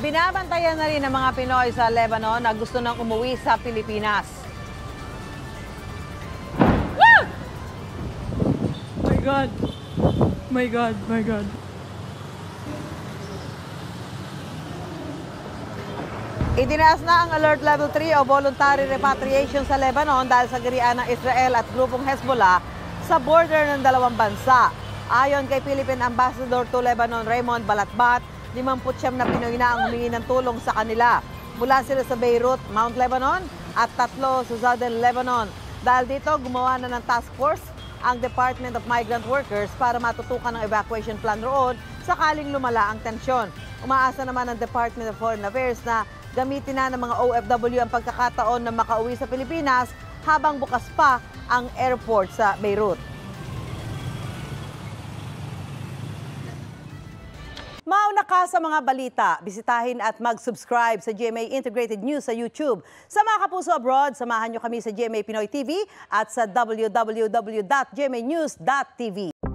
Binabantayan na rin ng mga Pinoy sa Lebanon na gusto nang umuwi sa Pilipinas. Ah! My God. My God. My God. Itinaas na ang Alert Level 3 o voluntary repatriation sa Lebanon dahil sa girian ng Israel at grupong Hezbollah sa border ng dalawang bansa. Ayon kay Philippine Ambassador to Lebanon Raymond Balatbat, 59 na Pinoy na ang humingi ng tulong sa kanila. Mula sila sa Beirut, Mount Lebanon at 3 sa Southern Lebanon. Dahil dito, gumawa na ng task force ang Department of Migrant Workers para matutukan ang evacuation plan roon sakaling lumala ang tensyon. Umaasa naman ang Department of Foreign Affairs na gamitin na ng mga OFW ang pagkakataon na makauwi sa Pilipinas habang bukas pa ang airport sa Beirut. Mauna ka sa mga balita, bisitahin at mag-subscribe sa GMA Integrated News sa YouTube. Sa mga kapuso abroad, samahan nyo kami sa GMA Pinoy TV at sa www.gmanews.tv.